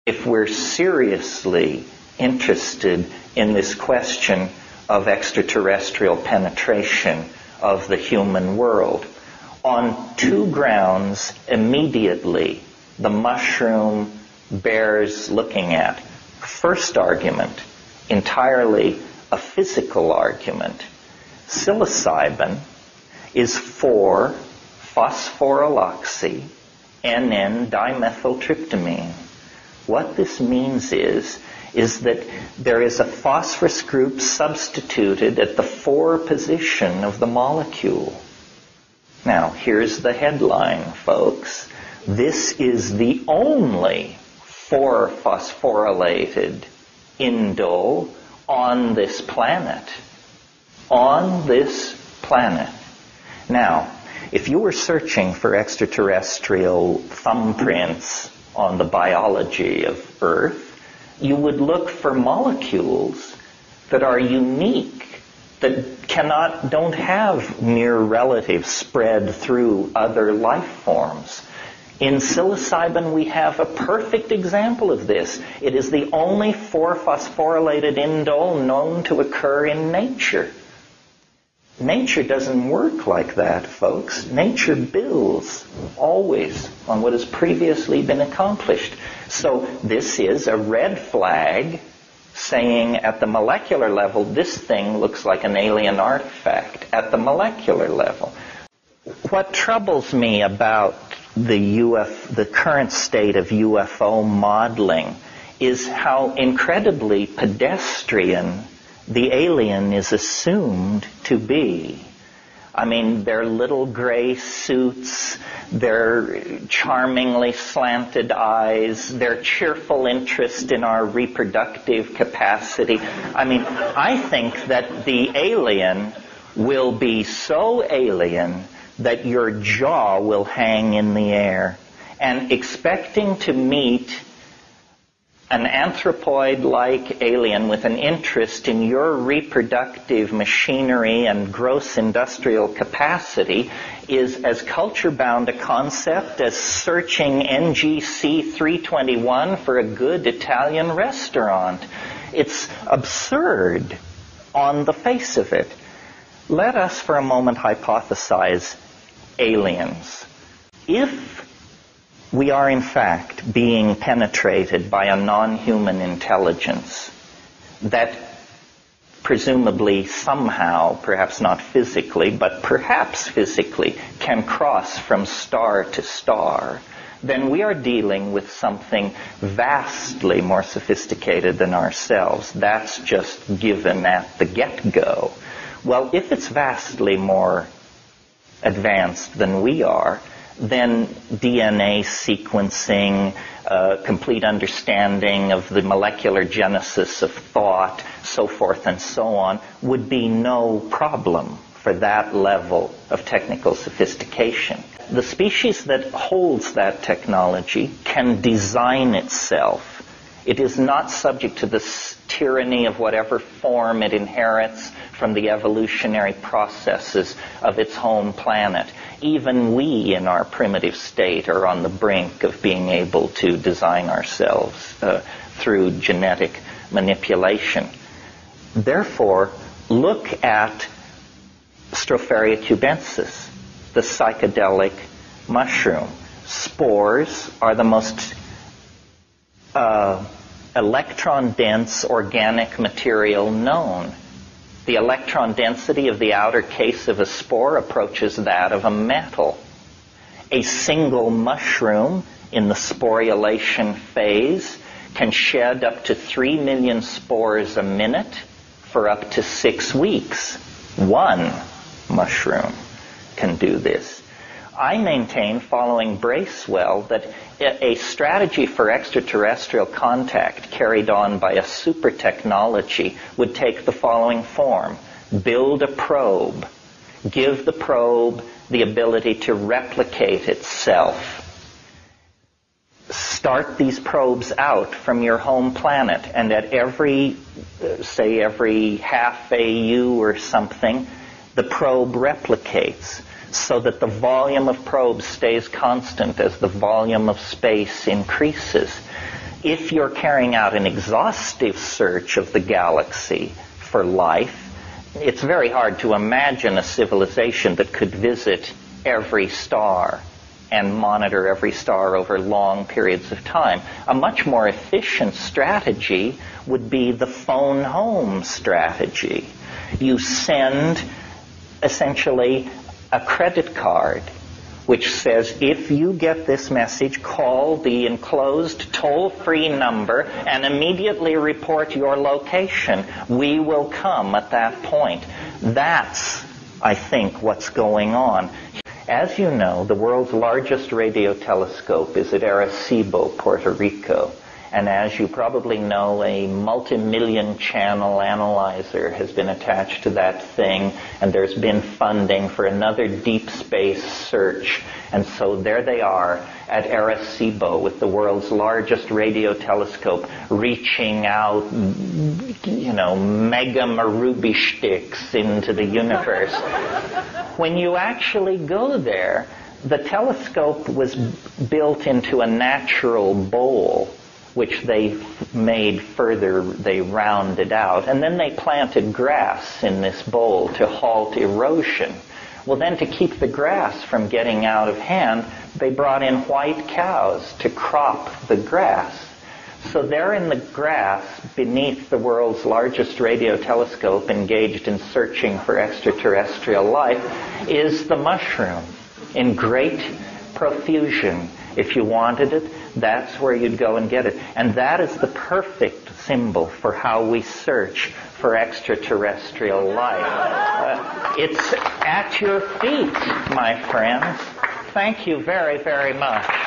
if we're seriously interested in this question of extraterrestrial penetration of the human world. On two grounds immediately the mushroom bears looking at. First argument, entirely a physical argument. Psilocybin is 4-phosphoryloxy NN-dimethyltryptamine. What this means is that there is a phosphorus group substituted at the 4 position of the molecule. Now, here's the headline, folks. This is the only 4-phosphorylated indole on this planet. On this planet. Now, if you were searching for extraterrestrial thumbprints on the biology of Earth, you would look for molecules that are unique, that don't have near relatives spread through other life forms. In psilocybin, we have a perfect example of this. It is the only 4-phosphorylated indole known to occur in nature. Nature doesn't work like that, folks. Nature builds always on what has previously been accomplished. So this is a red flag saying at the molecular level, this thing looks like an alien artifact at the molecular level. What troubles me about the current state of UFO modeling is how incredibly pedestrian the alien is assumed to be. I mean, their little gray suits, their charmingly slanted eyes, their cheerful interest in our reproductive capacity. I mean, I think that the alien will be so alien that your jaw will hang in the air. And expecting to meet an anthropoid-like alien with an interest in your reproductive machinery and gross industrial capacity is as culture-bound a concept as searching NGC 321 for a good Italian restaurant. It's absurd on the face of it. Let us for a moment hypothesize aliens. If we are in fact being penetrated by a non-human intelligence that presumably somehow, perhaps not physically, but perhaps physically, can cross from star to star, then we are dealing with something vastly more sophisticated than ourselves. That's just given at the get-go. Well, if it's vastly more advanced than we are, then DNA sequencing, complete understanding of the molecular genesis of thought, so forth and so on, would be no problem for that level of technical sophistication. The species that holds that technology can design itself. It is not subject to the tyranny of whatever form it inherits from the evolutionary processes of its home planet. Even we, in our primitive state, are on the brink of being able to design ourselves through genetic manipulation. Therefore, look at Stropharia cubensis, the psychedelic mushroom. Spores are the most electron-dense organic material known. The electron density of the outer case of a spore approaches that of a metal. A single mushroom in the sporulation phase can shed up to 3 million spores a minute for up to 6 weeks. One mushroom can do this. I maintain, following Bracewell, that a strategy for extraterrestrial contact carried on by a super technology would take the following form. Build a probe. Give the probe the ability to replicate itself. Start these probes out from your home planet, and at every half AU or something, the probe replicates, so that the volume of probes stays constant as the volume of space increases. If you're carrying out an exhaustive search of the galaxy for life, it's very hard to imagine a civilization that could visit every star and monitor every star over long periods of time. A much more efficient strategy would be the phone home strategy. You send essentially a credit card which says, if you get this message, call the enclosed toll-free number and immediately report your location. We will come at that point. That's, I think, what's going on. As you know, the world's largest radio telescope is at Arecibo, Puerto Rico. And as you probably know, a multi-million channel analyzer has been attached to that thing, and there's been funding for another deep space search. And so there they are at Arecibo with the world's largest radio telescope reaching out, mega Marubishtiks into the universe. When you actually go there, the telescope was built into a natural bowl, which they made further, they rounded out. And then they planted grass in this bowl to halt erosion. Well, then to keep the grass from getting out of hand, they brought in white cows to crop the grass. So there in the grass, beneath the world's largest radio telescope engaged in searching for extraterrestrial life, is the mushroom in great profusion. If you wanted it, that's where you'd go and get it. And that is the perfect symbol for how we search for extraterrestrial life. It's at your feet, my friends. Thank you very, very much.